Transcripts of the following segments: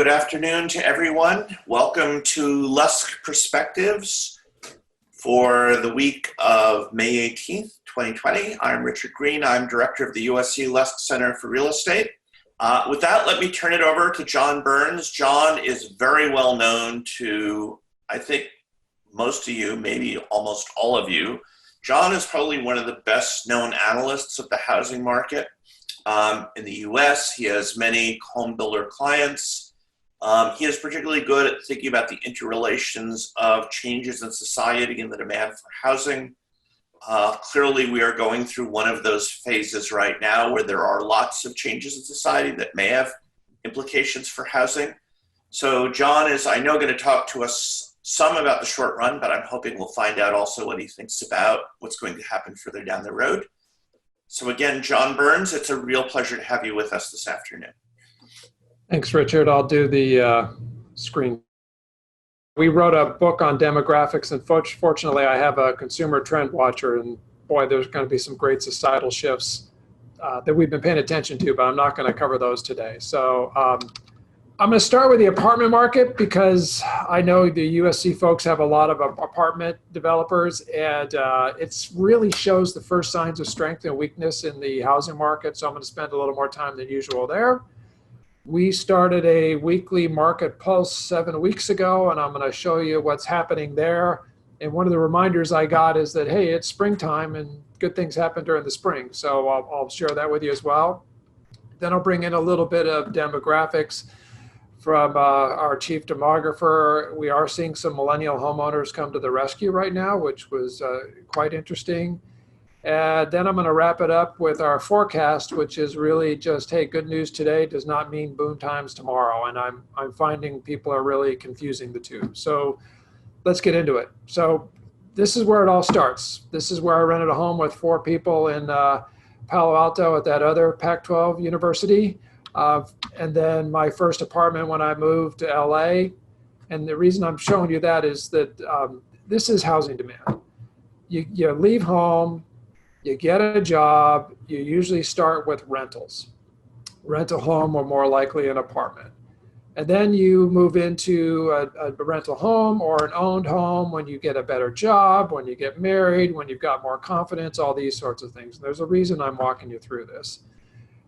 Good afternoon to everyone. Welcome to Lusk Perspectives for the week of May 18th, 2020. I'm Richard Green. I'm director of the USC Lusk Center for Real Estate. With that, let me turn it over to John Burns. John is very well known to, I think, most of you, maybe almost all of you. John is probably one of the best known analysts of the housing market in the US. He has many home builder clients. He is particularly good at thinking about the interrelations of changes in society and the demand for housing. Clearly, we are going through one of those phases right now where there are lots of changes in society that may have implications for housing. So John is, I know, going to talk to us some about the short run, but I'm hoping we'll find out also what he thinks about what's going to happen further down the road. So again, John Burns, it's a real pleasure to have you with us this afternoon. Thanks, Richard. I'll do the screen. We wrote a book on demographics, and fortunately, I have a consumer trend watcher, and boy, there's going to be some great societal shifts that we've been paying attention to, but I'm not going to cover those today. So I'm going to start with the apartment market because I know the USC folks have a lot of apartment developers, and it really shows the first signs of strength and weakness in the housing market. So I'm going to spend a little more time than usual there. We started a weekly market pulse 7 weeks ago, and I'm going to show you what's happening there. And one of the reminders I got is that, hey, it's springtime and good things happen during the spring. So I'll share that with you as well. Then I'll bring in a little bit of demographics from our chief demographer. We are seeing some millennial homeowners come to the rescue right now, which was quite interesting. And then I'm going to wrap it up with our forecast, which is really just, hey, good news today does not mean boom times tomorrow. And I'm finding people are really confusing the two. So let's get into it. So this is where it all starts. This is where I rented a home with 4 people in Palo Alto at that other Pac-12 university. And then my first apartment when I moved to LA. And the reason I'm showing you that is that this is housing demand. You leave home, you get a job, you usually start with rentals. Rent a home or more likely an apartment. And then you move into a rental home or an owned home when you get a better job, when you get married, when you've got more confidence, all these sorts of things. There's a reason I'm walking you through this.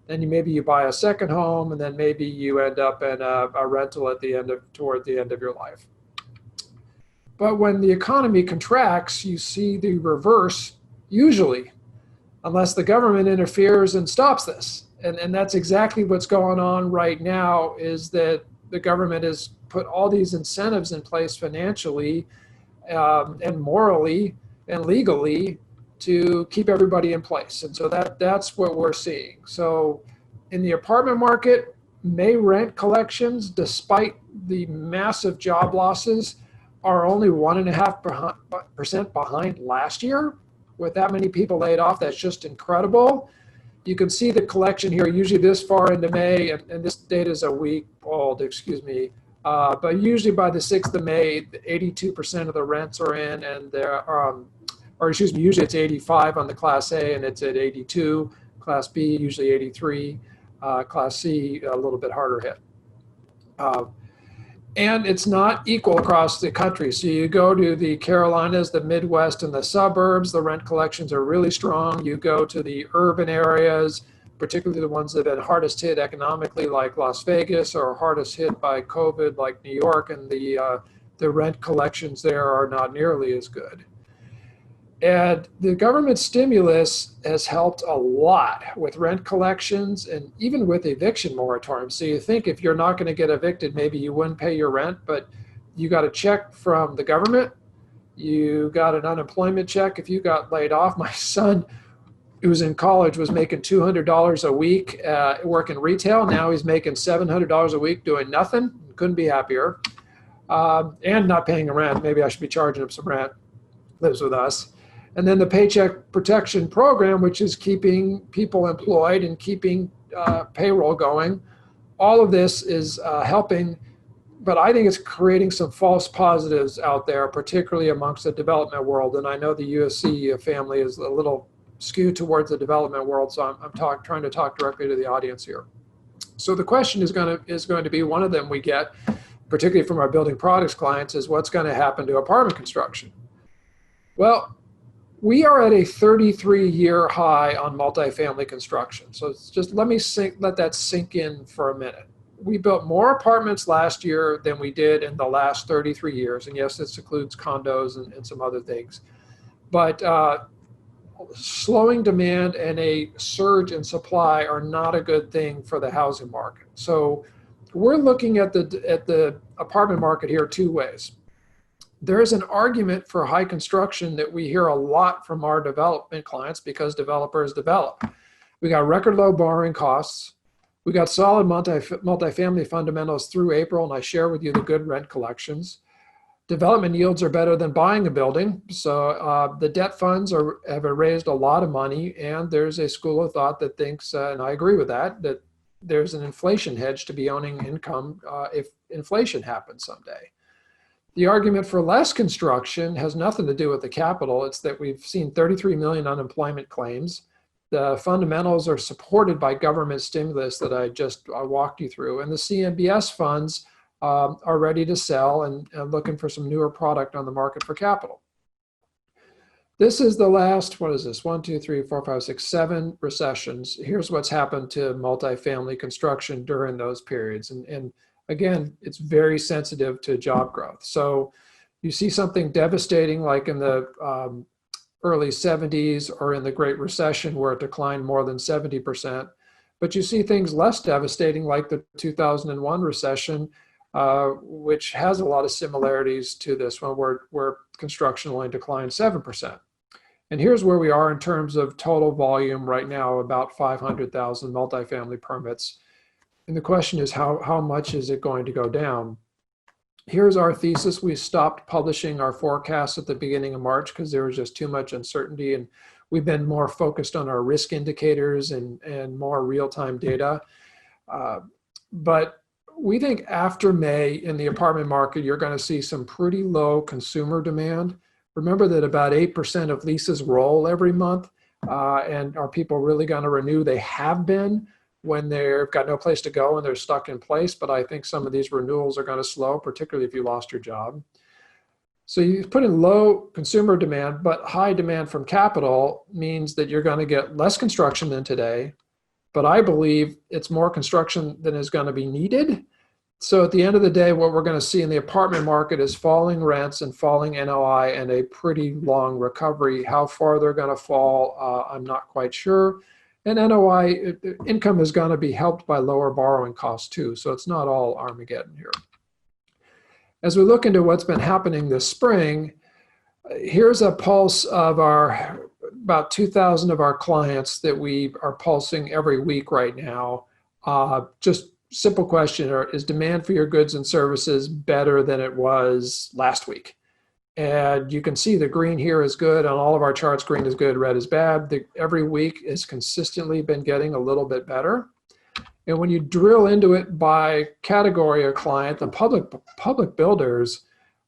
Then maybe you buy a second home, and then maybe you end up in a rental toward the end of your life. But when the economy contracts, you see the reverse, usually, unless the government interferes and stops this. And that's exactly what's going on right now, is that the government has put all these incentives in place financially and morally and legally to keep everybody in place. And so that's what we're seeing. So in the apartment market, May rent collections, despite the massive job losses, are only 1.5% behind last year. With that many people laid off, that's just incredible. You can see the collection here, usually this far into May, and this data is a week old, excuse me. But usually by the 6th of May, 82% of the rents are in, and there usually it's 85 on the Class A, and it's at 82. Class B, usually 83. Class C, a little bit harder hit. And it's not equal across the country. So you go to the Carolinas, the Midwest, and the suburbs, the rent collections are really strong. You go to the urban areas, particularly the ones that have been hardest hit economically, like Las Vegas, or hardest hit by COVID, like New York, and the rent collections there are not nearly as good. And the government stimulus has helped a lot with rent collections and even with eviction moratoriums. So you think if you're not going to get evicted, maybe you wouldn't pay your rent, but you got a check from the government. You got an unemployment check if you got laid off. My son, who was in college, was making $200 a week working retail. Now he's making $700 a week doing nothing. Couldn't be happier. And not paying a rent. Maybe I should be charging him some rent. Lives with us. And then the Paycheck Protection Program, which is keeping people employed and keeping payroll going. All of this is helping, but I think it's creating some false positives out there, particularly amongst the development world. And I know the USC family is a little skewed towards the development world, so I'm trying to talk directly to the audience here. So the question is going to be, one of them we get, particularly from our building products clients, is what's going to happen to apartment construction? Well, we are at a 33-year high on multifamily construction. So it's just let that sink in for a minute. We built more apartments last year than we did in the last 33 years. And yes, this includes condos and some other things. But slowing demand and a surge in supply are not a good thing for the housing market. So we're looking at the apartment market here two ways. There is an argument for high construction that we hear a lot from our development clients because developers develop. We got record low borrowing costs. We got solid multifamily fundamentals through April, and I share with you the good rent collections. Development yields are better than buying a building. So the debt funds have raised a lot of money, and there's a school of thought that thinks, and I agree with that there's an inflation hedge to be owning income if inflation happens someday. The argument for less construction has nothing to do with the capital. It's that we've seen 33 million unemployment claims. The fundamentals are supported by government stimulus that I walked you through. And the CMBS funds are ready to sell and looking for some newer product on the market for capital. This is the last, 1, 2, 3, 4, 5, 6, 7 recessions. Here's what's happened to multifamily construction during those periods. And again, it's very sensitive to job growth. So you see something devastating like in the early 70s or in the Great Recession where it declined more than 70%. But you see things less devastating like the 2001 recession, which has a lot of similarities to this one where construction only declined 7%. And here's where we are in terms of total volume right now, about 500,000 multifamily permits. And the question is, how much is it going to go down? Here's our thesis. We stopped publishing our forecasts at the beginning of March because there was just too much uncertainty, and we've been more focused on our risk indicators and more real-time data. But we think after May in the apartment market, you're going to see some pretty low consumer demand. Remember that about 8% of leases roll every month, and are people really going to renew? They have been when they've got no place to go and they're stuck in place. But I think some of these renewals are going to slow, particularly if you lost your job. So you put in low consumer demand, but high demand from capital means that you're going to get less construction than today. But I believe it's more construction than is going to be needed. So at the end of the day, what we're going to see in the apartment market is falling rents and falling NOI and a pretty long recovery. How far they're going to fall, I'm not quite sure. And NOI income is going to be helped by lower borrowing costs too. So it's not all Armageddon here. As we look into what's been happening this spring, here's a pulse of about 2,000 of our clients that we are pulsing every week right now. Just simple question, is demand for your goods and services better than it was last week? And you can see the green here is good. On all of our charts, green is good, red is bad. Every week has consistently been getting a little bit better. And when you drill into it by category of client, the public builders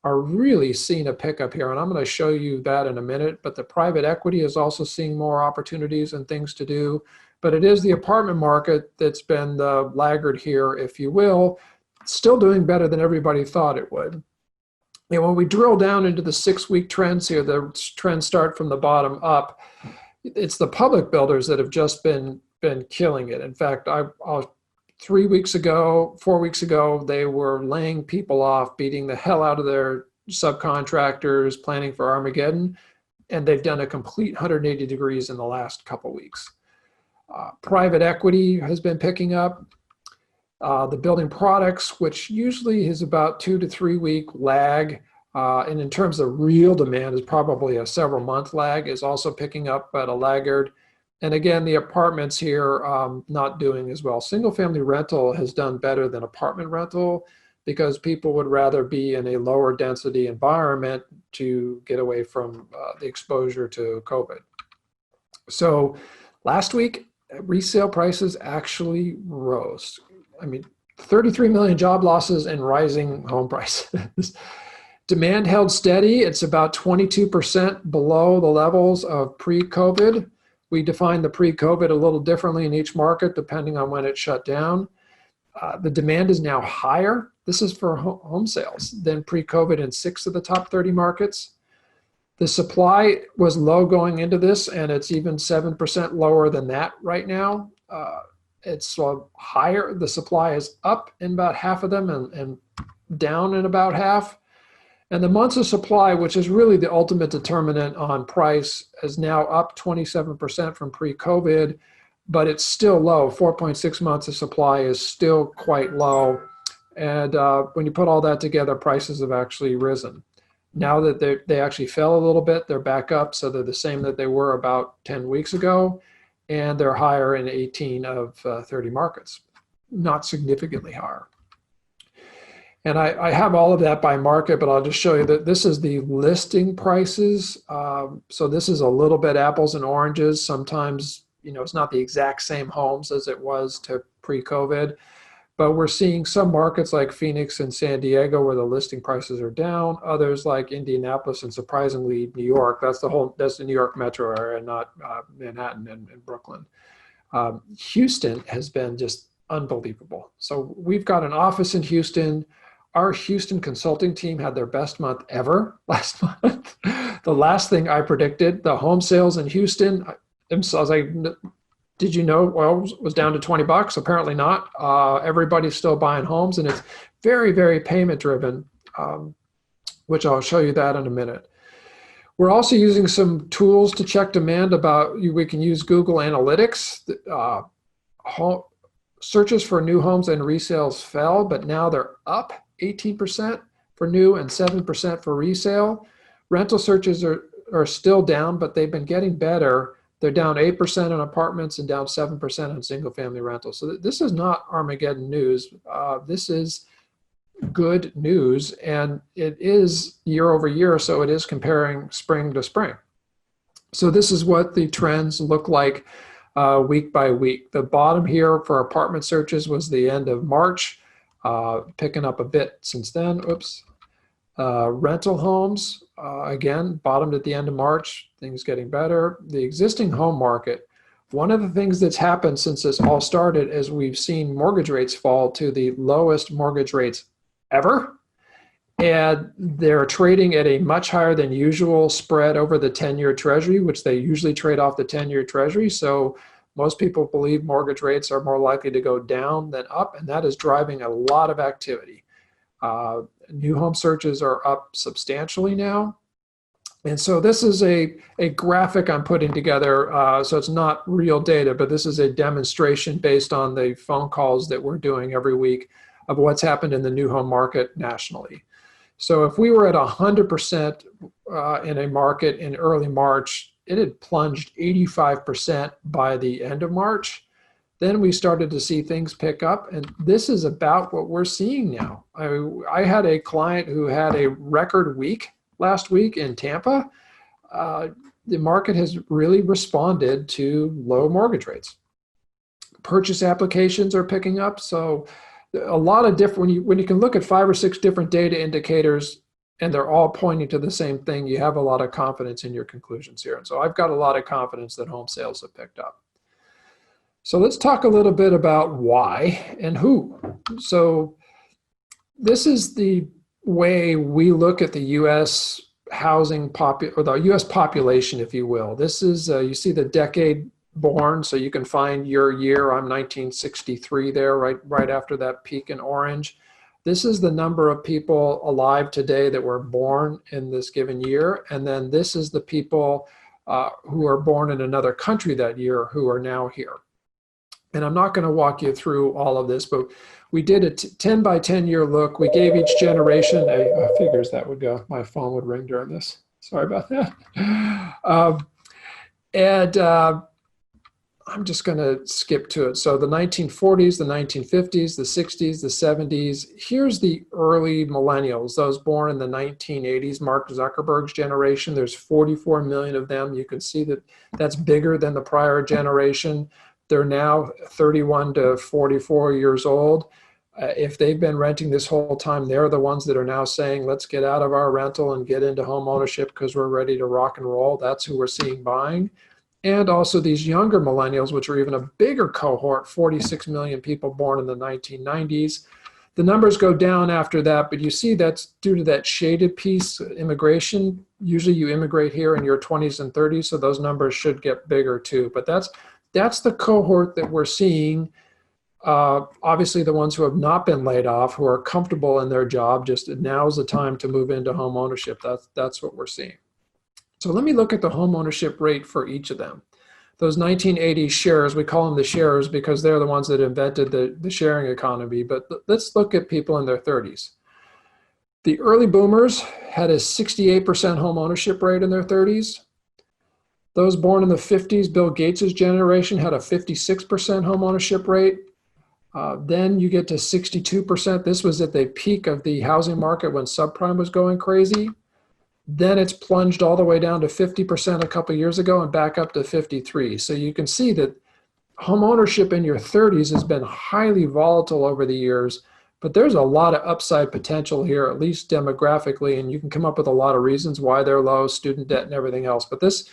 are really seeing a pickup here. And I'm going to show you that in a minute. But the private equity is also seeing more opportunities and things to do. But it is the apartment market that's been the laggard here, if you will, still doing better than everybody thought it would. And when we drill down into the 6-week trends here, the trends start from the bottom up. It's the public builders that have just been killing it. In fact, 4 weeks ago, they were laying people off, beating the hell out of their subcontractors, planning for Armageddon, and they've done a complete 180 degrees in the last couple weeks. Private equity has been picking up. The building products, which usually is about 2 to 3 week lag, and in terms of real demand is probably a several month lag, is also picking up at a laggard. And again, the apartments here not doing as well. Single family rental has done better than apartment rental because people would rather be in a lower density environment to get away from the exposure to COVID. So last week, resale prices actually rose. I mean, 33 million job losses and rising home prices. Demand held steady. It's about 22% below the levels of pre-COVID. We define the pre-COVID a little differently in each market depending on when it shut down. The demand is now higher. This is for home sales than pre-COVID in 6 of the top 30 markets. The supply was low going into this, and it's even 7% lower than that right now. It's higher. The supply is up in about half of them and down in about half. And the months of supply, which is really the ultimate determinant on price, is now up 27% from pre-COVID, but it's still low. 4.6 months of supply is still quite low. And when you put all that together, prices have actually risen. Now that they actually fell a little bit, they're back up. So they're the same that they were about 10 weeks ago. And they're higher in 18 of 30 markets, not significantly higher. And I have all of that by market, but I'll just show you that this is the listing prices. So this is a little bit apples and oranges. Sometimes, it's not the exact same homes as it was to pre-COVID, but we're seeing some markets like Phoenix and San Diego where the listing prices are down. Others like Indianapolis and surprisingly New York. That's the New York metro area, not Manhattan and Brooklyn. Houston has been just unbelievable. So we've got an office in Houston. Our Houston consulting team had their best month ever last month. The last thing I predicted, the home sales in Houston, I was like, did you know oil was down to $20? Apparently not. Everybody's still buying homes, and it's very, very payment driven, which I'll show you that in a minute. We're also using some tools to check demand we can use Google Analytics. Searches for new homes and resales fell, but now they're up 18% for new and 7% for resale. Rental searches are still down, but they've been getting better. They're down 8% on apartments and down 7% on single family rentals. So this is not Armageddon news. This is good news, and it is year over year, so it is comparing spring to spring. So this is what the trends look like week by week. The bottom here for apartment searches was the end of March. Picking up a bit since then. Oops. Rental homes, again, bottomed at the end of March, things getting better. The existing home market, one of the things that's happened since this all started is we've seen mortgage rates fall to the lowest mortgage rates ever. And they're trading at a much higher than usual spread over the 10-year treasury, which they usually trade off the 10-year treasury. So most people believe mortgage rates are more likely to go down than up, and that is driving a lot of activity. New home searches are up substantially now. And so this is a graphic I'm putting together. So it's not real data, but this is a demonstration based on the phone calls that we're doing every week of what's happened in the new home market nationally. So if we were at 100% in a market in early March, it had plunged 85% by the end of March. Then we started to see things pick up, and this is about what we're seeing now. I had a client who had a record week last week in Tampa. The market has really responded to low mortgage rates. Purchase applications are picking up, so a lot of different, when you can look at 5 or 6 different data indicators and they're all pointing to the same thing, you have a lot of confidence in your conclusions here. And so I've got a lot of confidence that home sales have picked up. So let's talk a little bit about why and who. So this is the way we look at the U.S. housing or the U.S. population, if you will. This is, you see the decade born, so you can find your year. I'm 1963 there, right after that peak in orange. This is the number of people alive today that were born in this given year. And then this is the people who are born in another country that year who are now here. And I'm not going to walk you through all of this, but we did a 10 by 10 year look. We gave each generation figures that would go. My phone would ring during this. Sorry about that. I'm just going to skip to it. So the 1940s, the 1950s, the 60s, the 70s. Here's the early millennials, those born in the 1980s, Mark Zuckerberg's generation. There's 44 million of them. You can see that that's bigger than the prior generation. They're now 31 to 44 years old. If they've been renting this whole time, they're the ones that are now saying, let's get out of our rental and get into home ownership because we're ready to rock and roll. That's who we're seeing buying. and also these younger millennials, which are even a bigger cohort, 46 million people born in the 1990s. The numbers go down after that, but you see that's due to that shaded piece, immigration. Usually you immigrate here in your 20s and 30s, so those numbers should get bigger too. But that's the cohort that we're seeing. Obviously, the ones who have not been laid off, who are comfortable in their job, just now is the time to move into home ownership. That's what we're seeing. So let me look at the home ownership rate for each of them. Those 1980s sharers, we call them the sharers because they're the ones that invented the sharing economy. But let's look at people in their 30s. The early boomers had a 68% home ownership rate in their 30s. Those born in the 50s, Bill Gates' generation, had a 56% home ownership rate. Then you get to 62%. This was at the peak of the housing market when subprime was going crazy. Then it's plunged all the way down to 50% a couple of years ago and back up to 53. So you can see that home ownership in your 30s has been highly volatile over the years, but there's a lot of upside potential here, at least demographically, and you can come up with a lot of reasons why they're low, student debt and everything else. But this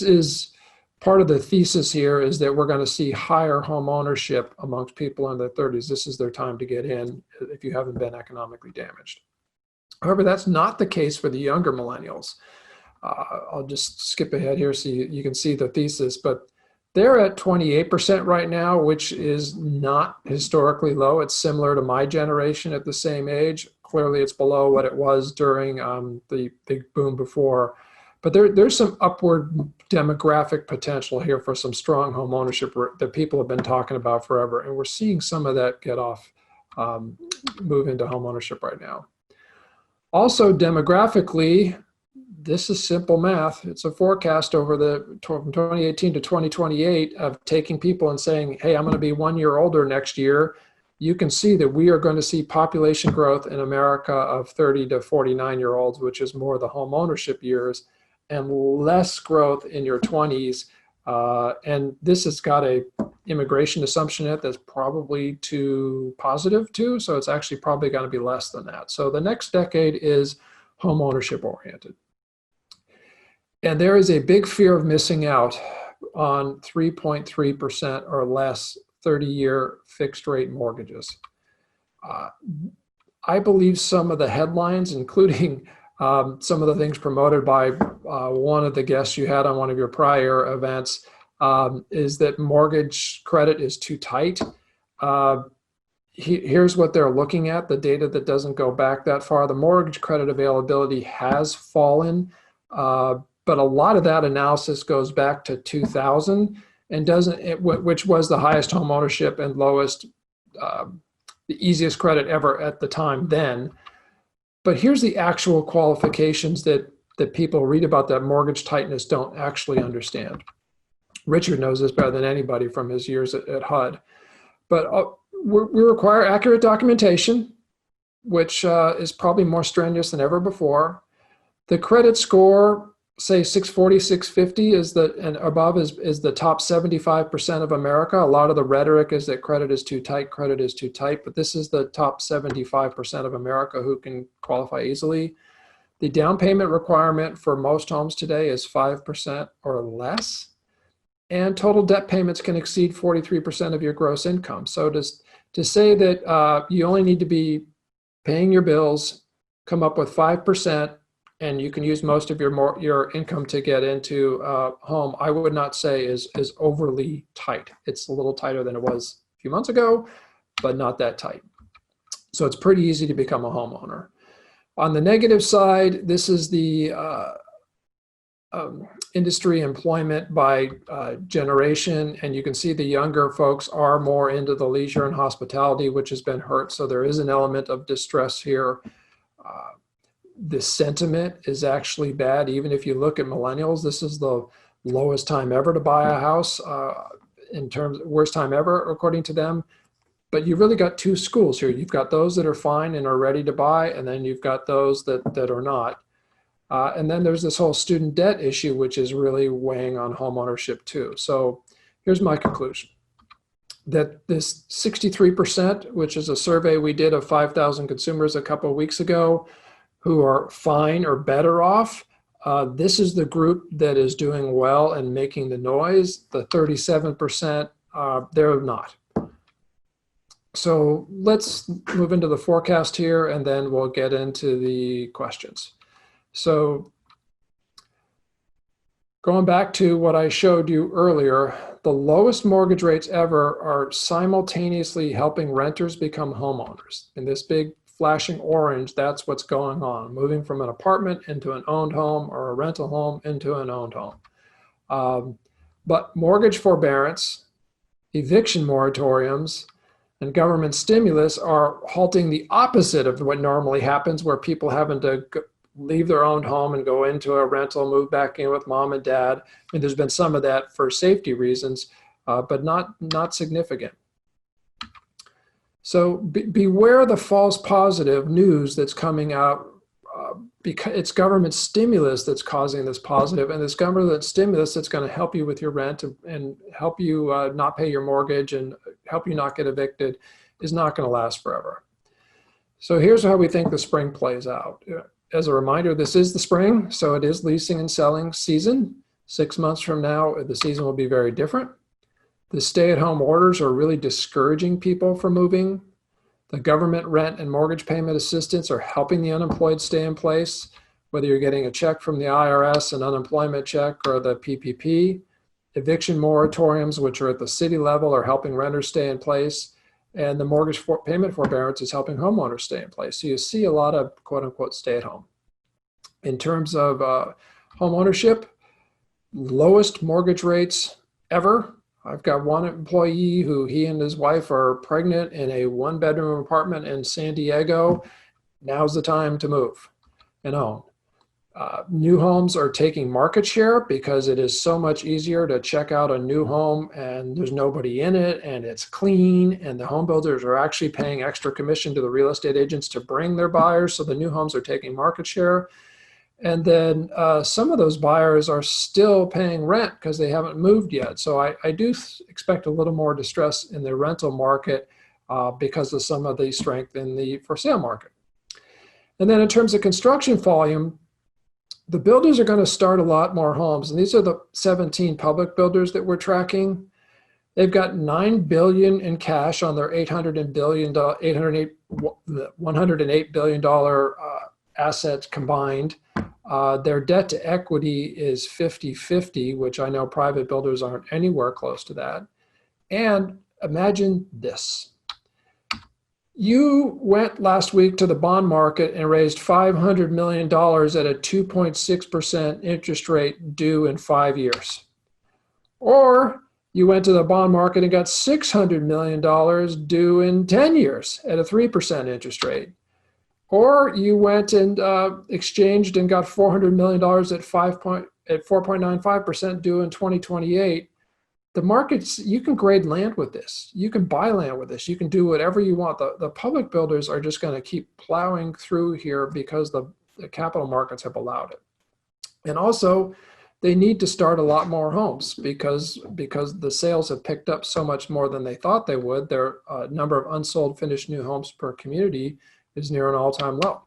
is part of the thesis here, is that we're going to see higher home ownership amongst people in their 30s. This is their time to get in if you haven't been economically damaged. However, that's not the case for the younger millennials. I'll just skip ahead here so you can see the thesis, but they're at 28% right now, which is not historically low. It's similar to my generation at the same age. Clearly, it's below what it was during the big boom before. But there's some upward demographic potential here for some strong home ownership that people have been talking about forever. And we're seeing some of that get off, move into home ownership right now. Also, demographically, this is simple math. It's a forecast over from 2018 to 2028 of taking people and saying, hey, I'm going to be 1 year older next year. You can see that we are going to see population growth in America of 30 to 49-year-olds, which is more the home ownership years, and less growth in your 20s. And this has got a immigration assumption in it that's probably too positive too. So it's actually probably going to be less than that. So the next decade is home ownership oriented. And there is a big fear of missing out on 3.3% or less 30-year fixed rate mortgages. I believe some of the headlines, including some of the things promoted by one of the guests you had on one of your prior events, is that mortgage credit is too tight. Here's what they're looking at, the data that doesn't go back that far. The mortgage credit availability has fallen, but a lot of that analysis goes back to 2000 and which was the highest home ownership and lowest, the easiest credit ever at the time then. But here's the actual qualifications that people read about that mortgage tightness don't actually understand. Richard knows this better than anybody from his years at HUD. But we require accurate documentation, which is probably more strenuous than ever before. The credit score, say 640, 650 and above is the top 75% of America. A lot of the rhetoric is that credit is too tight, but this is the top 75% of America who can qualify easily. The down payment requirement for most homes today is 5% or less. And total debt payments can exceed 43% of your gross income. So to say that you only need to be paying your bills, come up with 5%, and you can use most of your income to get into home, I would not say is overly tight. It's a little tighter than it was a few months ago, but not that tight. So it's pretty easy to become a homeowner. On the negative side, this is the industry employment by generation, and you can see the younger folks are more into the leisure and hospitality, which has been hurt. So there is an element of distress here. The sentiment is actually bad. Even if you look at millennials, this is the lowest time ever to buy a house, in terms of worst time ever, according to them. But you've really got two schools here. You've got those that are fine and are ready to buy, and then you've got those that are not. And then there's this whole student debt issue, which is really weighing on home ownership too. So here's my conclusion. That this 63%, which is a survey we did of 5,000 consumers a couple of weeks ago, who are fine or better off, This is the group that is doing well and making the noise. The 37%, they're not. So let's move into the forecast here, and then we'll get into the questions. So going back to what I showed you earlier, the lowest mortgage rates ever are simultaneously helping renters become homeowners. In this big flashing orange, that's what's going on, moving from an apartment into an owned home or a rental home into an owned home. But mortgage forbearance, eviction moratoriums, and government stimulus are halting the opposite of what normally happens, where people having to leave their own home and go into a rental, move back in with mom and dad. And there's been some of that for safety reasons, but not significant. So beware the false positive news that's coming out, because it's government stimulus that's causing this positive, and this government stimulus that's going to help you with your rent and help you not pay your mortgage and help you not get evicted is not going to last forever. So here's how we think the spring plays out. As a reminder, this is the spring, so it is leasing and selling season. 6 months from now, the season will be very different. The stay-at-home orders are really discouraging people from moving. The government rent and mortgage payment assistance are helping the unemployed stay in place, whether you're getting a check from the IRS, an unemployment check, or the PPP. Eviction moratoriums, which are at the city level, are helping renters stay in place. And the mortgage payment forbearance is helping homeowners stay in place. So you see a lot of quote unquote stay at home. In terms of home ownership, lowest mortgage rates ever. I've got one employee who he and his wife are pregnant in a 1-bedroom apartment in San Diego. Now's the time to move and own. New homes are taking market share because it is so much easier to check out a new home and there's nobody in it and it's clean, and the home builders are actually paying extra commission to the real estate agents to bring their buyers. So the new homes are taking market share. And then some of those buyers are still paying rent because they haven't moved yet. So I do expect a little more distress in the rental market because of some of the strength in the for sale market. And then in terms of construction volume, the builders are going to start a lot more homes. And these are the 17 public builders that we're tracking. They've got $9 billion in cash on their $108 billion assets combined. Their debt to equity is 50-50, which I know private builders aren't anywhere close to that. And imagine this. You went last week to the bond market and raised $500 million at a 2.6% interest rate due in 5 years. Or you went to the bond market and got $600 million due in 10 years at a 3% interest rate. Or you went and exchanged and got $400 million at 4.95% due in 2028. The markets, you can grade land with this. You can buy land with this. You can do whatever you want. The public builders are just going to keep plowing through here because the capital markets have allowed it. And also, they need to start a lot more homes because the sales have picked up so much more than they thought they would. Their number of unsold finished new homes per community is near an all-time low.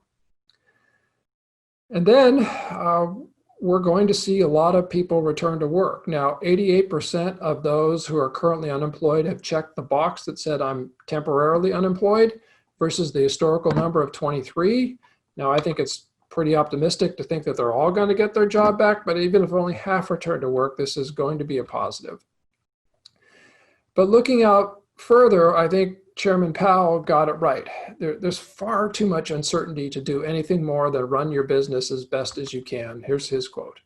And then we're going to see a lot of people return to work. Now, 88% of those who are currently unemployed have checked the box that said I'm temporarily unemployed versus the historical number of 23. Now, I think it's pretty optimistic to think that they're all going to get their job back, but even if only half return to work, this is going to be a positive. But looking out further, I think Chairman Powell got it right. There's far too much uncertainty to do anything more than run your business as best as you can. Here's his quote.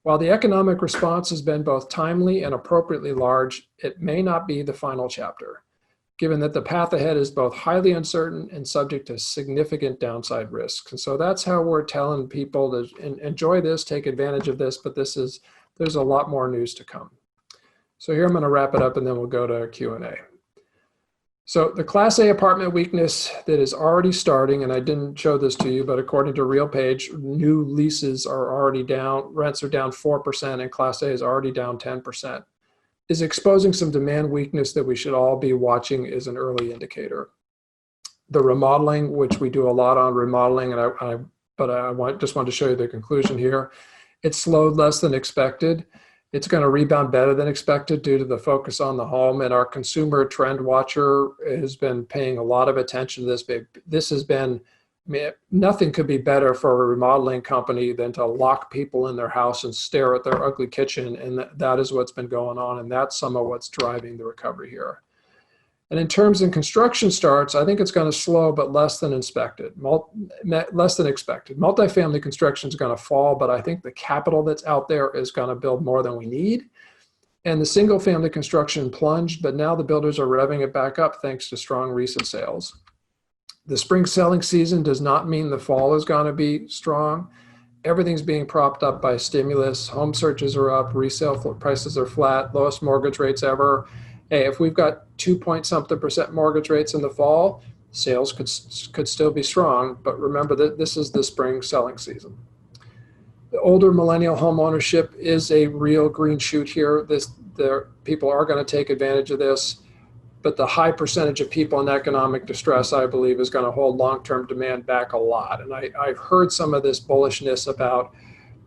While the economic response has been both timely and appropriately large, it may not be the final chapter, given that the path ahead is both highly uncertain and subject to significant downside risks. And so that's how we're telling people to enjoy this, take advantage of this, but there's a lot more news to come. So here I'm going to wrap it up and then we'll go to Q&A. So the Class A apartment weakness that is already starting, and I didn't show this to you, but according to RealPage, new leases are already down, rents are down 4%, and Class A is already down 10%, is exposing some demand weakness that we should all be watching as an early indicator. The remodeling, which we do a lot on remodeling, but I just wanted to show you the conclusion here, It slowed less than expected. It's going to rebound better than expected due to the focus on the home. And our consumer trend watcher has been paying a lot of attention to this. This has been, I mean, nothing could be better for a remodeling company than to lock people in their house and stare at their ugly kitchen. And that is what's been going on. And that's some of what's driving the recovery here. And in terms of construction starts, I think it's going to slow, but less than expected. Multifamily construction is going to fall, but I think the capital that's out there is going to build more than we need. And the single family construction plunged, but now the builders are revving it back up thanks to strong recent sales. The spring selling season does not mean the fall is going to be strong. Everything's being propped up by stimulus. Home searches are up, resale prices are flat, lowest mortgage rates ever. Hey, if we've got 2-point-something% mortgage rates in the fall, sales could still be strong. But remember that this is the spring selling season. The older millennial home ownership is a real green shoot here. People are going to take advantage of this, but the high percentage of people in economic distress, I believe, is going to hold long-term demand back a lot. And I've heard some of this bullishness about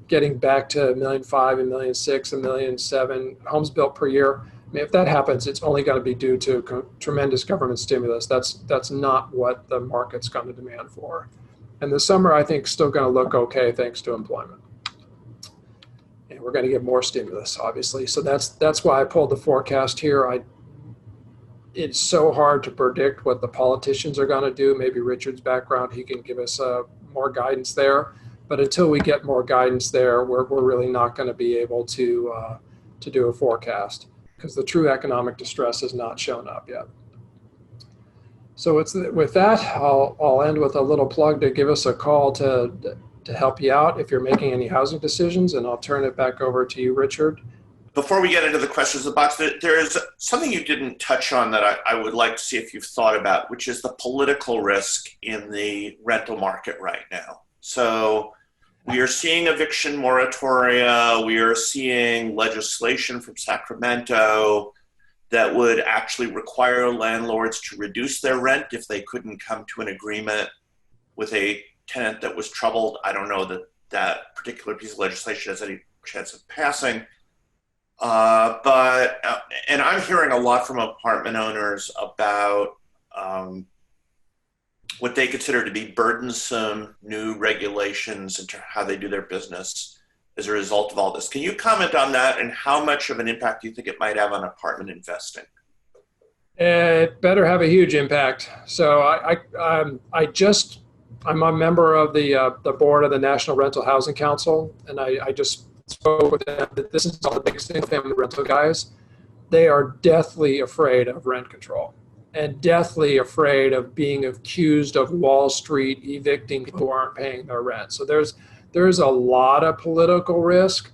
getting back to 1.5 million, 1.6 million, 1.7 million homes built per year. I mean, if that happens, it's only going to be due to tremendous government stimulus. That's not what the market's going to demand for. And the summer, I think, is still going to look okay thanks to employment. And we're going to get more stimulus, obviously. So that's why I pulled the forecast here. It's so hard to predict what the politicians are going to do. Maybe Richard's background, he can give us more guidance there. But until we get more guidance there, we're really not going to be able to do a forecast, because the true economic distress has not shown up yet. So with that, I'll end with a little plug to give us a call to help you out if you're making any housing decisions, and I'll turn it back over to you, Richard. Before we get into the questions of the box, there is something you didn't touch on that I would like to see if you've thought about, which is the political risk in the rental market right now. So we are seeing eviction moratoria. We are seeing legislation from Sacramento that would actually require landlords to reduce their rent if they couldn't come to an agreement with a tenant that was troubled. I don't know that that particular piece of legislation has any chance of passing. And I'm hearing a lot from apartment owners about what they consider to be burdensome new regulations into how they do their business as a result of all this. Can you comment on that, and how much of an impact do you think it might have on apartment investing? It better have a huge impact. So I'm a member of the board of the National Rental Housing Council, and I just spoke with them that this is all the big single family rental guys. They are deathly afraid of rent control and deathly afraid of being accused of Wall Street evicting people who aren't paying their rent. So there's a lot of political risk.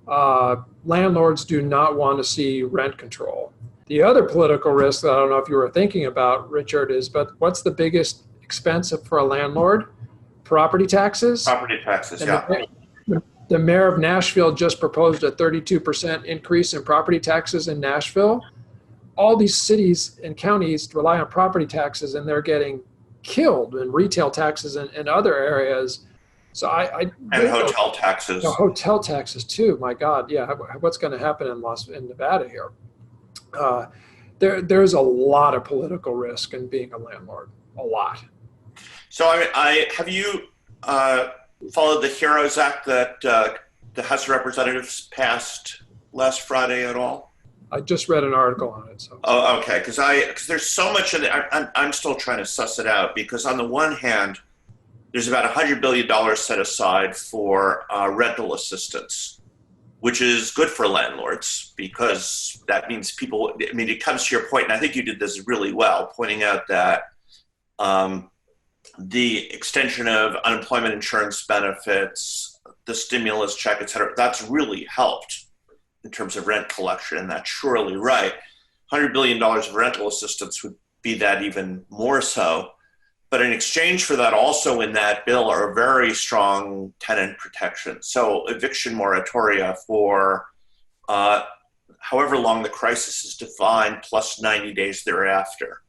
Landlords do not want to see rent control. The other political risk that I don't know if you were thinking about, Richard, is, but what's the biggest expense for a landlord? Property taxes? Property taxes, and yeah. The mayor of Nashville just proposed a 32% increase in property taxes in Nashville. All these cities and counties rely on property taxes, and they're getting killed in retail taxes and other areas. So and hotel taxes. The hotel taxes too. My God, yeah. What's going to happen in Nevada here? There's a lot of political risk in being a landlord. A lot. So have you followed the HEROES Act that the House of Representatives passed last Friday at all? I just read an article on it. So. Oh, okay. Because there's so much in it. I'm still trying to suss it out, because on the one hand, there's about $100 billion set aside for rental assistance, which is good for landlords, because that means people, I mean, it comes to your point, and I think you did this really well, pointing out that the extension of unemployment insurance benefits, the stimulus check, et cetera, that's really helped in terms of rent collection, and that's surely right. $100 billion of rental assistance would be that even more so. But in exchange for that, also in that bill are very strong tenant protections. So eviction moratoria for however long the crisis is defined, plus 90 days thereafter,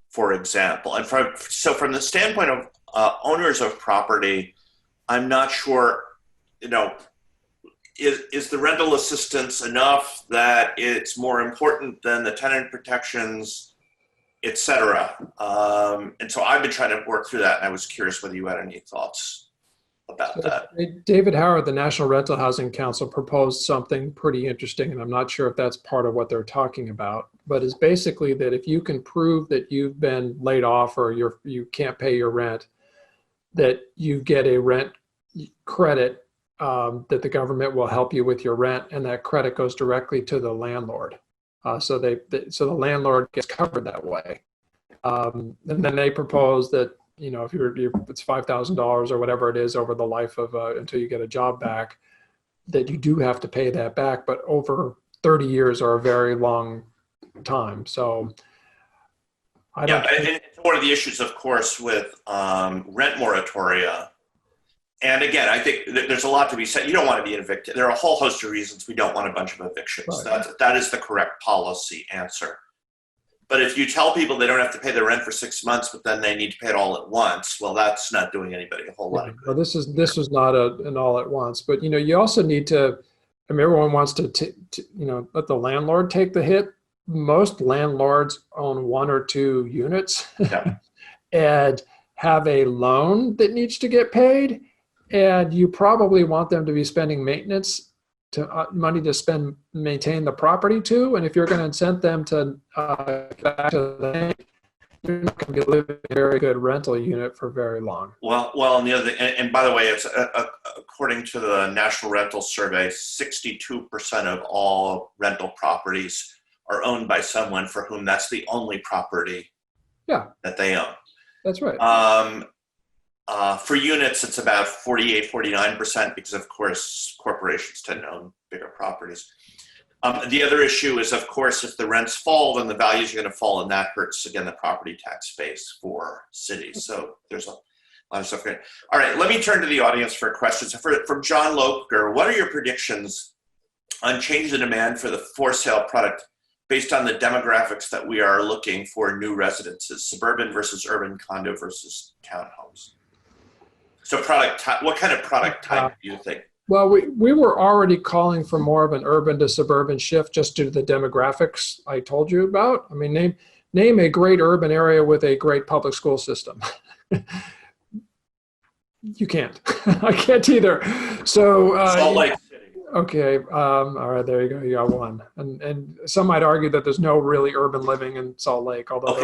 for example. And from the standpoint of owners of property, I'm not sure, is the rental assistance enough that it's more important than the tenant protections, et cetera? And so I've been trying to work through that, and I was curious whether you had any thoughts about that. David Howard, the National Rental Housing Council, proposed something pretty interesting, and I'm not sure if that's part of what they're talking about, but it's basically that if you can prove that you've been laid off or you can't pay your rent, that you get a rent credit, that the government will help you with your rent, and that credit goes directly to the landlord. So the landlord gets covered that way. And then they propose that, you know, if it's $5,000 or whatever it is over the life of until you get a job back, that you do have to pay that back, but over 30 years are a very long time. So I don't. Yeah, and it's one of the issues, of course, with rent moratoria. And again, I think there's a lot to be said. You don't want to be evicted. There are a whole host of reasons we don't want a bunch of evictions. Right. That is the correct policy answer. But if you tell people they don't have to pay their rent for 6 months, but then they need to pay it all at once, well, that's not doing anybody a whole lot of good. Well, this was not an all at once, but you know, you also need to. I mean, everyone wants to let the landlord take the hit. Most landlords own 1 or 2 units, Yeah. and have a loan that needs to get paid, and you probably want them to be spending maintenance money to maintain the property too. And if you're going to incent them to get back to the bank, you're not going to be living in a very good rental unit for very long. Well, and the other thing, and by the way, it's according to the National Rental Survey, 62% of all rental properties are owned by someone for whom that's the only property that they own. That's right. For units, it's about 48, 49%, because of course, corporations tend to own bigger properties. The other issue is, of course, if the rents fall, then the values are going to fall, and that hurts, again, the property tax base for cities. So there's a lot of stuff going on. All right, let me turn to the audience for questions. From John Loker, what are your predictions on change in demand for the for-sale product based on the demographics that we are looking for new residences, suburban versus urban, condo versus townhomes? So what kind of product type do you think? Well, we were already calling for more of an urban to suburban shift just due to the demographics I told you about. I mean, name a great urban area with a great public school system. You can't. I can't either. So Salt Lake City. Okay. All right. There you go. You got one. And some might argue that there's no really urban living in Salt Lake. Although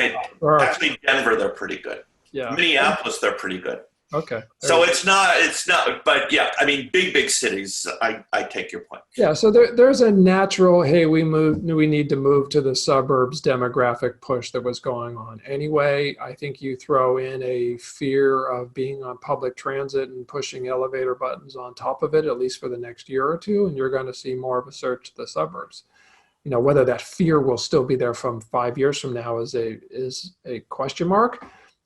Actually, Denver, they're pretty good. Yeah. Minneapolis, they're pretty good. Okay. So it's not, but yeah, I mean, big cities, I take your point. Yeah. So there's a natural, hey, we need to move to the suburbs demographic push that was going on. Anyway, I think you throw in a fear of being on public transit and pushing elevator buttons on top of it, at least for the next year or two, and you're going to see more of a surge to the suburbs. You know, whether that fear will still be there from 5 years from now is a question mark.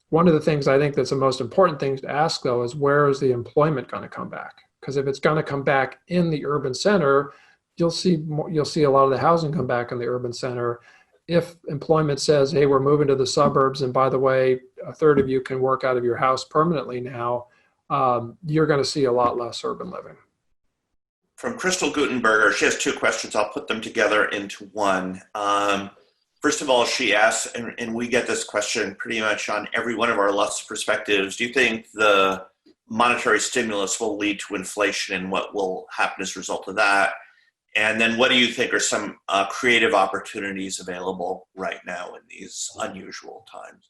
One of the things I think that's the most important thing to ask, though, is where is the employment going to come back? Because if it's going to come back in the urban center, you'll see a lot of the housing come back in the urban center. If employment says, hey, we're moving to the suburbs, and by the way, a third of you can work out of your house permanently now, you're going to see a lot less urban living. From Crystal Gutenberger, she has 2 questions. I'll put them together into one. First of all, she asks, and we get this question pretty much on every one of our Lusk perspectives, do you think the monetary stimulus will lead to inflation, and what will happen as a result of that? And then what do you think are some creative opportunities available right now in these unusual times?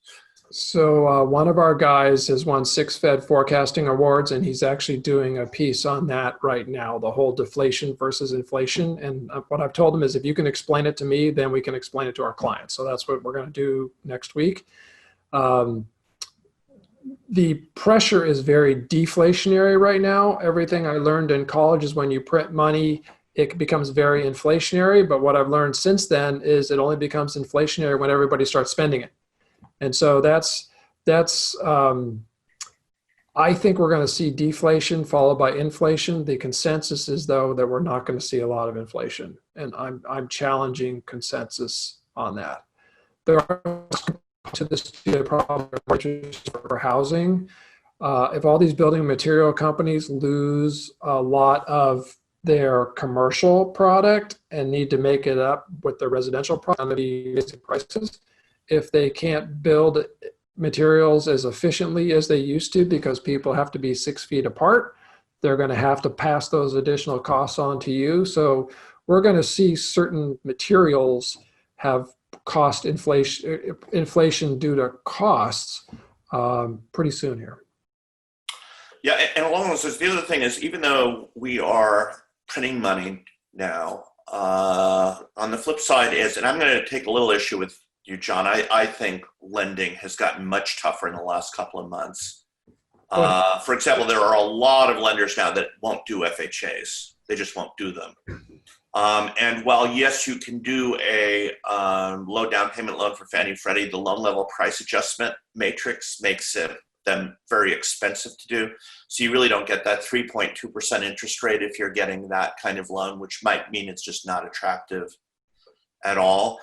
So one of our guys has won 6 Fed forecasting awards, and he's actually doing a piece on that right now, the whole deflation versus inflation. And what I've told him is, if you can explain it to me, then we can explain it to our clients. So that's what we're going to do next week. The pressure is very deflationary right now. Everything I learned in college is when you print money, it becomes very inflationary. But what I've learned since then is it only becomes inflationary when everybody starts spending it. And so that's I think we're going to see deflation followed by inflation. The consensus is, though, that we're not going to see a lot of inflation, and I'm challenging consensus on that. There are to this problem for housing. If all these building material companies lose a lot of their commercial product and need to make it up with their residential product on the basic prices. If they can't build materials as efficiently as they used to because people have to be 6 feet apart, they're going to have to pass those additional costs on to you. So we're going to see certain materials have cost inflation due to costs pretty soon here. Yeah, and along those lines, the other thing is, even though we are printing money now, on the flip side is, and I'm going to take a little issue with you, John, I think lending has gotten much tougher in the last couple of months. For example, there are a lot of lenders now that won't do FHAs. They just won't do them. And while, yes, you can do a low down payment loan for Fannie Freddie, the loan level price adjustment matrix makes them very expensive to do. So you really don't get that 3.2% interest rate if you're getting that kind of loan, which might mean it's just not attractive at all.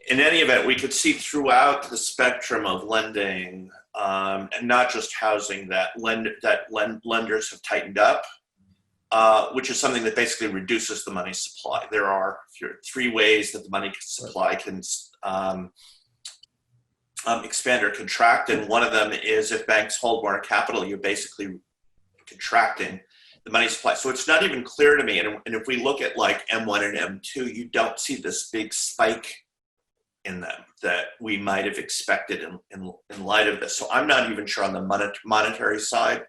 In any event, we could see throughout the spectrum of lending, and not just housing, that lenders have tightened up, which is something that basically reduces the money supply. There are 3 ways that the money supply can expand or contract, and one of them is if banks hold more capital, you're basically contracting the money supply. So it's not even clear to me, and if we look at like M1 and M2, you don't see this big spike in them that we might have expected in light of this. So I'm not even sure on the monetary side.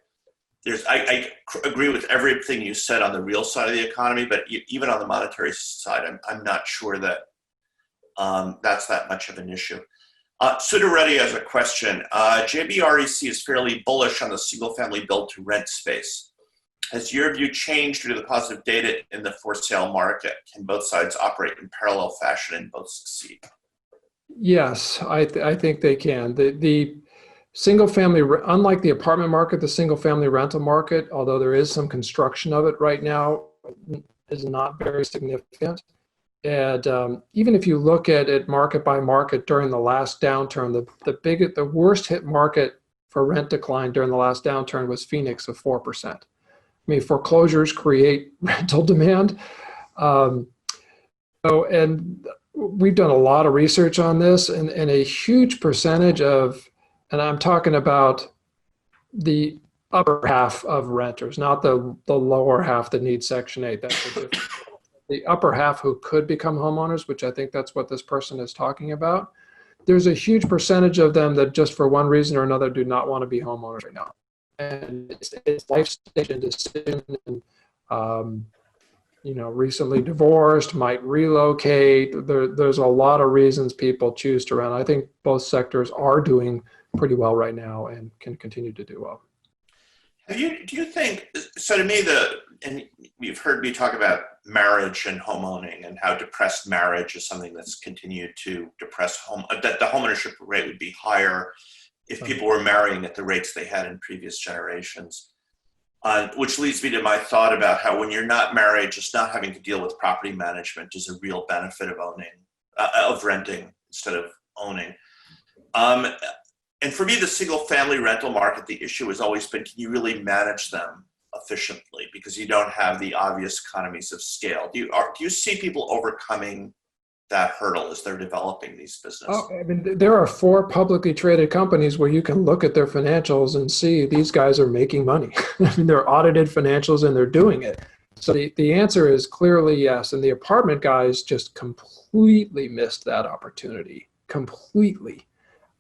I agree with everything you said on the real side of the economy, but even on the monetary side, I'm not sure that that's that much of an issue. Sudareddy has a question. JBREC is fairly bullish on the single-family build-to-rent space. Has your view changed due to the positive data in the for-sale market? Can both sides operate in parallel fashion and both succeed? Yes, I think they can. The single family, unlike the apartment market, the single family rental market, although there is some construction of it right now, is not very significant. And even if you look at it market by market during the last downturn, the worst hit market for rent decline during the last downturn was Phoenix of 4%. I mean, foreclosures create rental demand. And we've done a lot of research on this, and a huge percentage of, and I'm talking about the upper half of renters, not the lower half that need Section 8. That's a different, the upper half who could become homeowners, which I think that's what this person is talking about. There's a huge percentage of them that just for one reason or another do not want to be homeowners right now. And it's life stage and decision, and recently divorced, might relocate. There's a lot of reasons people choose to rent. I think both sectors are doing pretty well right now and can continue to do well. Do you think, so to me, and you've heard me talk about marriage and homeowning and how depressed marriage is something that's continued to depress that the homeownership rate would be higher if people were marrying at the rates they had in previous generations. Which leads me to my thought about how when you're not married, just not having to deal with property management is a real benefit of renting instead of owning. And for me, the single family rental market, the issue has always been, can you really manage them efficiently? Because you don't have the obvious economies of scale. Do you see people overcoming that hurdle as they're developing these businesses? Oh, I mean, there are 4 publicly traded companies where you can look at their financials and see these guys are making money. I mean, they're audited financials and they're doing it. So the answer is clearly yes. And the apartment guys just completely missed that opportunity. Completely.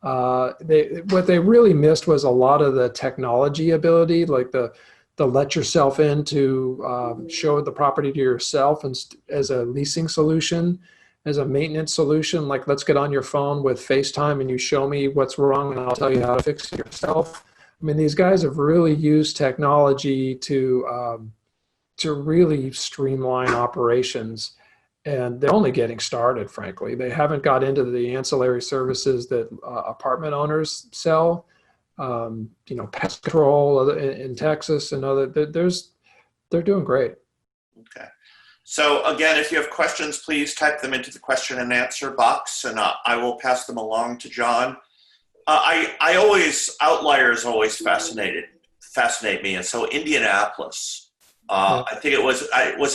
What they really missed was a lot of the technology ability, like the let yourself in to show the property to yourself and as a leasing solution, as a maintenance solution, like let's get on your phone with FaceTime and you show me what's wrong and I'll tell you how to fix it yourself. I mean, these guys have really used technology to really streamline operations, and they're only getting started, frankly. They haven't got into the ancillary services that apartment owners sell, pest control in Texas and other, they're doing great. Okay. So again, if you have questions, please type them into the question and answer box, and I will pass them along to John. Outliers always fascinate me. And so Indianapolis I think was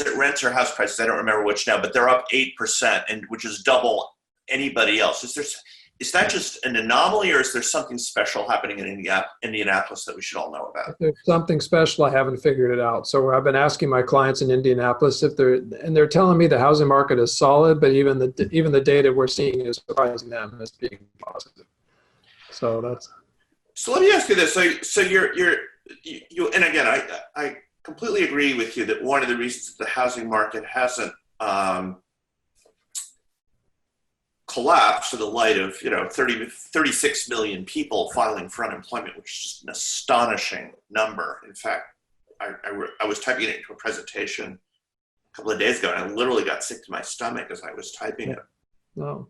it rents or house prices? I don't remember which now, but they're up 8%, and which is double anybody else. Is that just an anomaly, or is there something special happening in Indianapolis that we should all know about? If there's something special, I haven't figured it out. So I've been asking my clients in Indianapolis if they're telling me the housing market is solid, but even the data we're seeing is surprising them as being positive. So let me ask you this. So you and again, I completely agree with you that one of the reasons that the housing market hasn't collapsed in the light of 36 million people filing for unemployment, which is just an astonishing number. In fact, I was typing it into a presentation a couple of days ago, and I literally got sick to my stomach as I was typing it. No.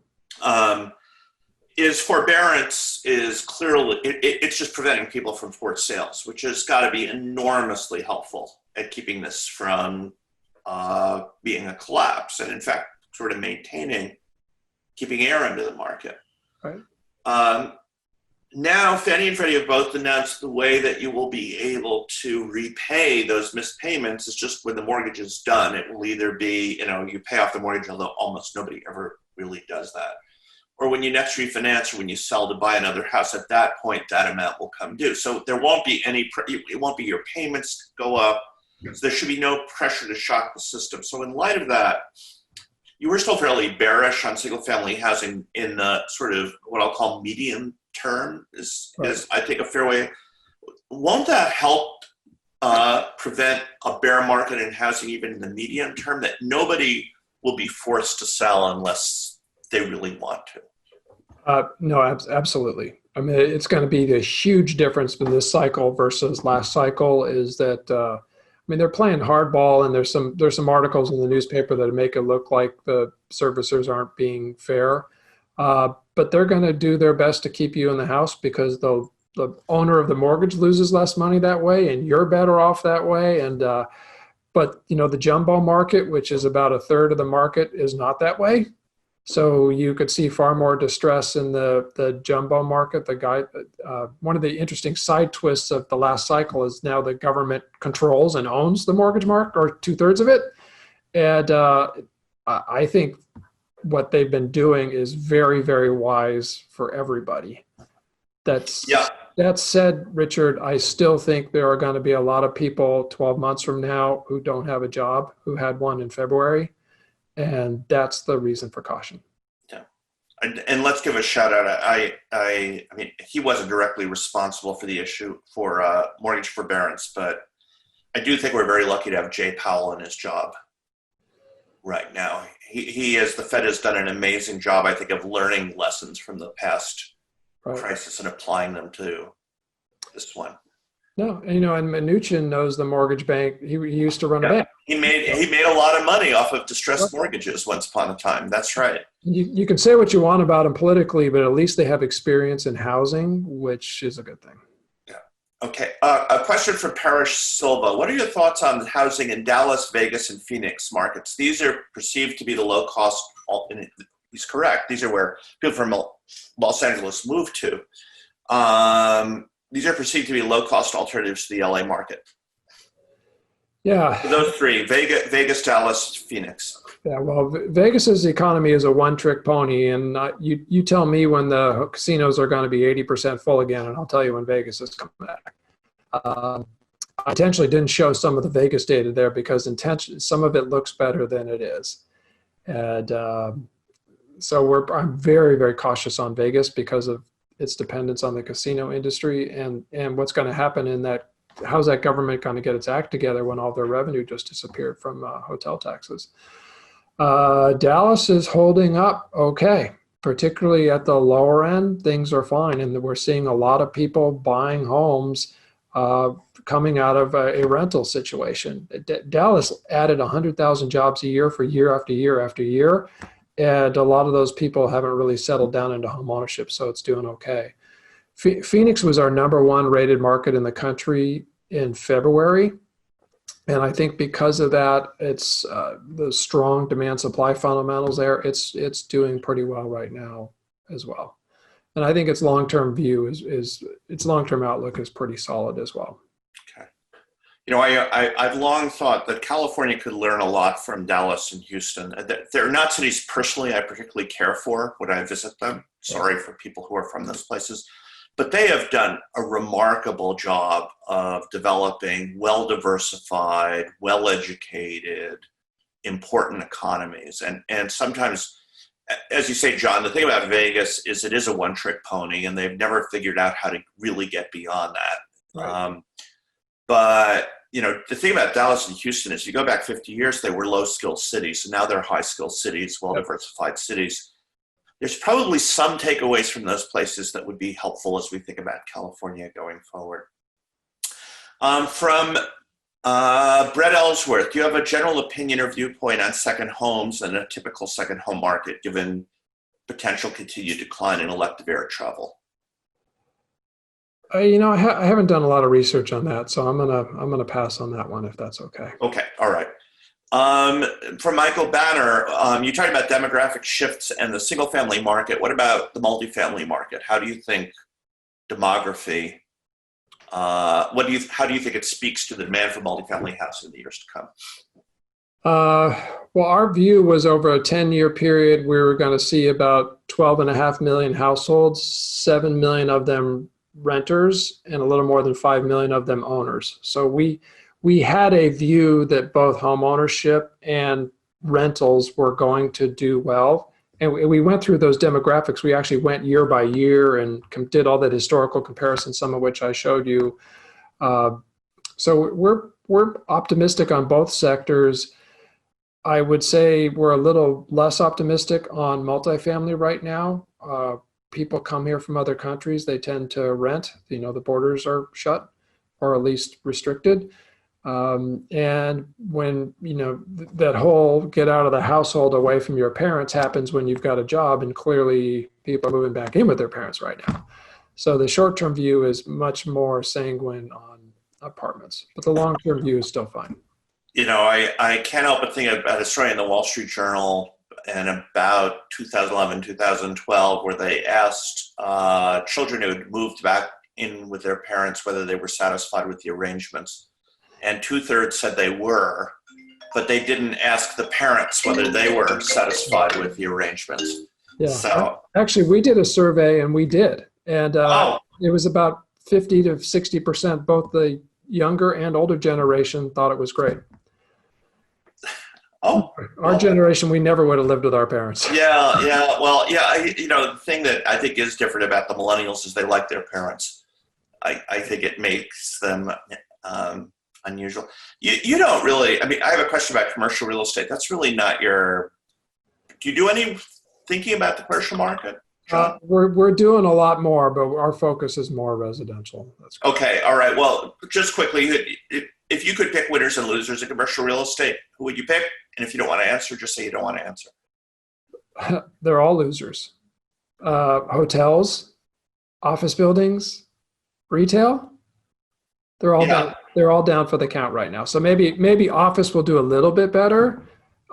Is forbearance is clearly it's just preventing people from forced sales, which has got to be enormously helpful at keeping this from being a collapse, and in fact, sort of keeping air under the market. Right. Now, Fannie and Freddie have both announced the way that you will be able to repay those missed payments is just when the mortgage is done. It will either be, you pay off the mortgage, although almost nobody ever really does that. Or when you next refinance or when you sell to buy another house, at that point, that amount will come due. So there won't be it won't be your payments go up. So there should be no pressure to shock the system. So in light of that, you were still fairly bearish on single family housing in the sort of what I'll call medium term is I think a fair way. Won't that help prevent a bear market in housing even in the medium term, that nobody will be forced to sell unless they really want to? No, absolutely. I mean, it's going to be the huge difference in this cycle versus last cycle is that, they're playing hardball, and there's some articles in the newspaper that make it look like the servicers aren't being fair. But they're going to do their best to keep you in the house because the owner of the mortgage loses less money that way, and you're better off that way. And but the jumbo market, which is about a third of the market, is not that way. So you could see far more distress in the jumbo market. One of the interesting side twists of the last cycle is now the government controls and owns the mortgage market, or 2/3 of it. And I think what they've been doing is very, very wise for everybody. That said, Richard, I still think there are going to be a lot of people 12 months from now who don't have a job, who had one in February. And that's the reason for caution. Yeah. And let's give a shout out. I mean, he wasn't directly responsible for the issue for mortgage forbearance, but I do think we're very lucky to have Jay Powell in his job right now. He as the Fed has done an amazing job, I think, of learning lessons from the past crisis and applying them to this one. No, and Mnuchin knows the mortgage bank. He used to run a bank. He made a lot of money off of distressed mortgages once upon a time. That's right. You can say what you want about them politically, but at least they have experience in housing, which is a good thing. Yeah. Okay. A question from Parrish Silva. What are your thoughts on housing in Dallas, Vegas, and Phoenix markets? These are perceived to be the low cost. He's correct. These are where people from Los Angeles move to. These are perceived to be low-cost alternatives to the LA market. Yeah. So those three, Vegas, Dallas, Phoenix. Yeah, well, Vegas's economy is a one-trick pony, and you tell me when the casinos are going to be 80% full again, and I'll tell you when Vegas is coming back. I intentionally didn't show some of the Vegas data there because some of it looks better than it is. And so I'm very, very cautious on Vegas because of its dependence on the casino industry and what's going to happen in that. How's that government going to get its act together when all their revenue just disappeared from hotel taxes? Dallas is holding up okay, particularly at the lower end. Things are fine, and we're seeing a lot of people buying homes coming out of a rental situation. Dallas added 100,000 jobs a year for year after year after year. And a lot of those people haven't really settled down into home ownership, so it's doing okay. Phoenix was our #1 rated market in the country in February. And I think because of that, it's the strong demand supply fundamentals there. It's doing pretty well right now as well. And I think its long-term view its long-term outlook is pretty solid as well. Okay. I've long thought that California could learn a lot from Dallas and Houston. They're not cities personally I particularly care for when I visit them. Sorry for people who are from those places. But they have done a remarkable job of developing well-diversified, well-educated, important economies. And sometimes, as you say, John, the thing about Vegas is it is a one-trick pony, and they've never figured out how to really get beyond that. Right. But the thing about Dallas and Houston is you go back 50 years, they were low-skilled cities, and now they're high-skilled cities, well-diversified cities. There's probably some takeaways from those places that would be helpful as we think about California going forward. From Brett Ellsworth, do you have a general opinion or viewpoint on second homes and a typical second home market given potential continued decline in elective air travel? I haven't done a lot of research on that, so I'm gonna pass on that one if that's okay. Okay, all right. From Michael Banner, you talked about demographic shifts and the single-family market. What about the multifamily market? How do you think demography? How do you think it speaks to the demand for multifamily housing in the years to come? Well, our view was over a 10-year period, we were going to see about 12.5 million households, 7 million of them renters, and a little more than 5 million of them owners. So we had a view that both home ownership and rentals were going to do well. And we went through those demographics. We actually went year by year and did all that historical comparison, some of which I showed you. So we're optimistic on both sectors. I would say we're a little less optimistic on multifamily right now. People come here from other countries. They tend to rent. The borders are shut or at least restricted. And when, that whole get out of the household away from your parents happens when you've got a job, and clearly people are moving back in with their parents right now. So the short-term view is much more sanguine on apartments, but the long-term view is still fine. I can't help but think about a story in the Wall Street Journal in about 2011, 2012, where they asked children who had moved back in with their parents whether they were satisfied with the arrangements. And 2/3 said they were, but they didn't ask the parents whether they were satisfied with the arrangements. Yeah. So actually, we did a survey and we did. And it was about 50 to 60%, both the younger and older generation thought it was great. Our generation, we never would have lived with our parents. Yeah. Well, the thing that I think is different about the millennials is they like their parents. I think it makes them unusual. You don't really, I have a question about commercial real estate. That's really not do you do any thinking about the commercial market, John? We're doing a lot more, but our focus is more residential. That's great. Okay, all right. Well, just quickly, if you could pick winners and losers in commercial real estate, who would you pick? And if you don't want to answer, just say you don't want to answer. They're all losers. Hotels, office buildings, retail, they're all down for the count right now. So maybe office will do a little bit better,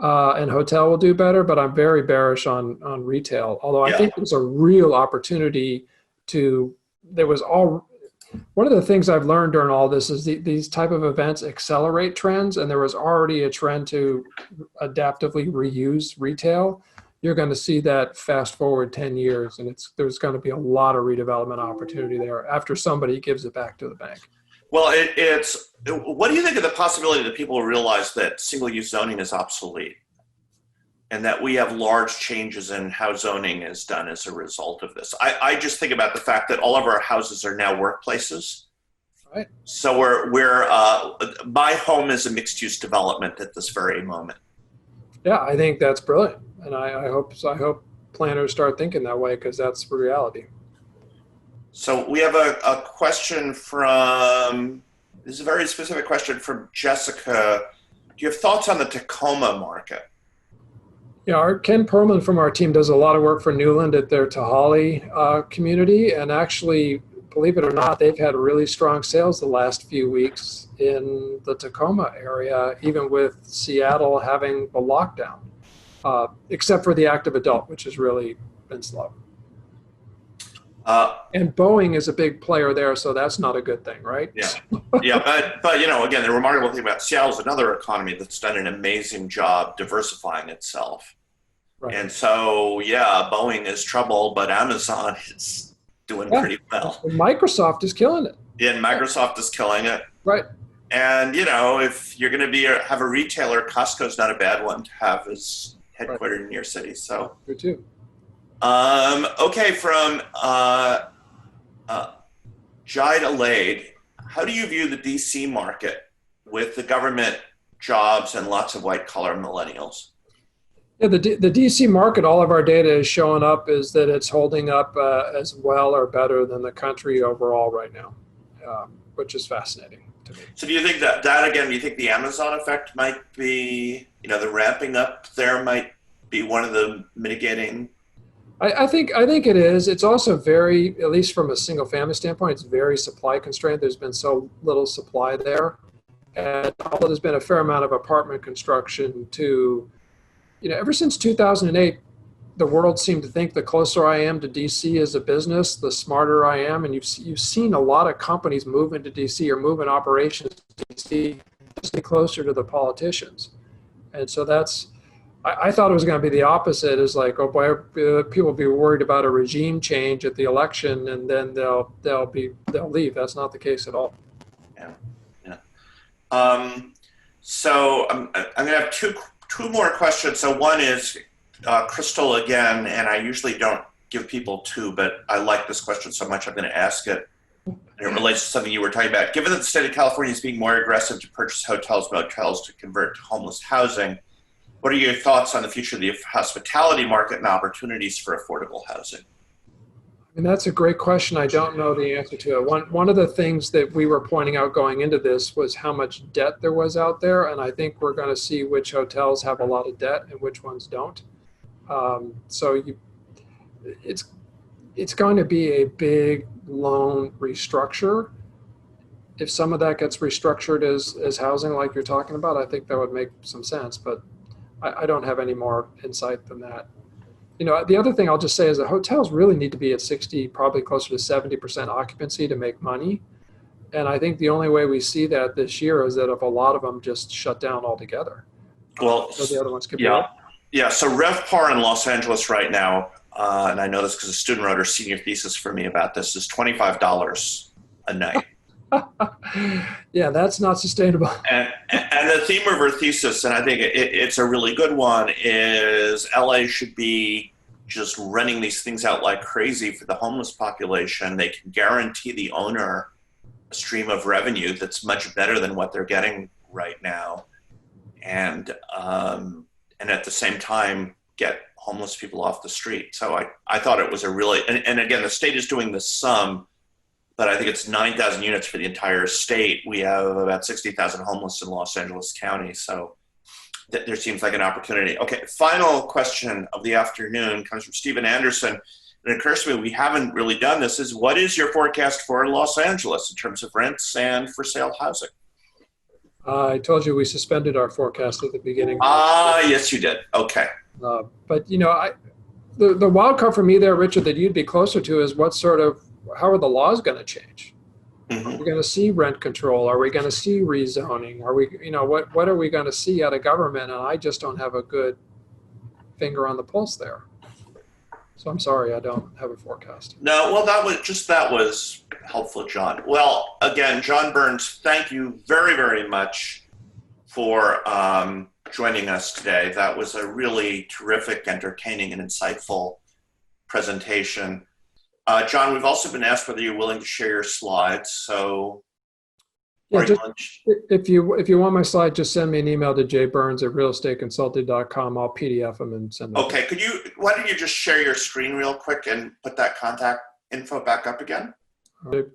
and hotel will do better, but I'm very bearish on retail. Although I think there's a real opportunity one of the things I've learned during all this is these type of events accelerate trends, and there was already a trend to adaptively reuse retail. You're going to see that fast forward 10 years, and there's going to be a lot of redevelopment opportunity there after somebody gives it back to the bank. Well, what do you think of the possibility that people realize that single-use zoning is obsolete and that we have large changes in how zoning is done as a result of this? I just think about the fact that all of our houses are now workplaces. Right. So my home is a mixed-use development at this very moment. Yeah, I think that's brilliant. And I hope planners start thinking that way, because that's the reality. So we have a question this is a very specific question from Jessica. Do you have thoughts on the Tacoma market? Yeah, Ken Perlman from our team does a lot of work for Newland at their Tahali community. And actually, believe it or not, they've had really strong sales the last few weeks in the Tacoma area, even with Seattle having the lockdown, except for the active adult, which has really been slow. And Boeing is a big player there, so that's not a good thing, right? Yeah, yeah, but again, the remarkable thing about Seattle is another economy that's done an amazing job diversifying itself. Right. And so, yeah, Boeing is trouble, but Amazon is doing pretty well. Microsoft is killing it. Yeah, and Microsoft is killing it. Right. And if you're going to have a retailer, Costco's not a bad one to have as headquartered in your city. So, good too. Okay, from Jide Alade, how do you view the DC market with the government jobs and lots of white collar millennials? Yeah, the DC market, all of our data is showing up is that it's holding up as well or better than the country overall right now, which is fascinating to me. So do you think that again, do you think the Amazon effect might be, the ramping up there might be one of the mitigating? I think it is. It's also very, at least from a single family standpoint, it's very supply constrained. There's been so little supply there. And although there's been a fair amount of apartment construction to, ever since 2008, the world seemed to think the closer I am to DC as a business, the smarter I am. And you've seen a lot of companies move into DC or move in operations to DC to stay closer to the politicians. And so I thought it was going to be the opposite. Is like, oh boy, people will be worried about a regime change at the election, and then they'll leave. That's not the case at all. Yeah. So I'm going to have two more questions. So one is Crystal again, and I usually don't give people two, but I like this question so much I'm going to ask it. And it relates to something you were talking about. Given that the state of California is being more aggressive to purchase hotels, motels to convert to homeless housing, what are your thoughts on the future of the hospitality market and opportunities for affordable housing? And that's a great question. I don't know the answer to it. One of the things that we were pointing out going into this was how much debt there was out there. And I think we're going to see which hotels have a lot of debt and which ones don't. It's going to be a big loan restructure. If some of that gets restructured as housing like you're talking about, I think that would make some sense. But I don't have any more insight than that. The other thing I'll just say is that hotels really need to be at 60, probably closer to 70% occupancy to make money. And I think the only way we see that this year is that if a lot of them just shut down altogether. Well, so the other ones could be up. Yeah, so RevPAR in Los Angeles right now, and I know this because a student wrote her senior thesis for me about this, is $25 a night. Yeah, that's not sustainable. And the theme of her thesis, and I think it's a really good one, is LA should be just renting these things out like crazy for the homeless population. They can guarantee the owner a stream of revenue that's much better than what they're getting right now. And at the same time, get homeless people off the street. So I thought it was a really, and again, the state is doing the sum, but I think it's 9,000 units for the entire state. We have about 60,000 homeless in Los Angeles County. So there seems like an opportunity. Okay, final question of the afternoon comes from Stephen Anderson. And it occurs to me we haven't really done this, is what is your forecast for Los Angeles in terms of rents and for sale housing? I told you we suspended our forecast at the beginning. Yes, you did. Okay. But, the wild card for me there, Richard, that you'd be closer to is how are the laws going to change? Mm-hmm. Are we going to see rent control? Are we going to see rezoning? Are we, what are we going to see out of government? And I just don't have a good finger on the pulse there. So I'm sorry, I don't have a forecast. No, well, that was helpful, John. Well, again, John Burns, thank you very, very much for joining us today. That was a really terrific, entertaining, and insightful presentation. John, we've also been asked whether you're willing to share your slides. So, yeah, if you want my slide, just send me an email to jburns@realestateconsulting.com. I'll PDF them and send them. Okay, why don't you just share your screen real quick and put that contact info back up again?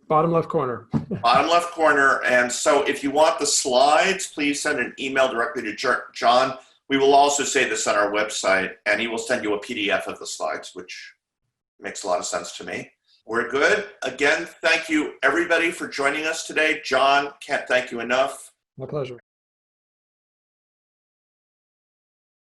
Bottom left corner. Bottom left corner. And so if you want the slides, please send an email directly to John. We will also say this on our website, and he will send you a PDF of the slides, which makes a lot of sense to me. We're good. Again, thank you everybody for joining us today. John, can't thank you enough. My pleasure.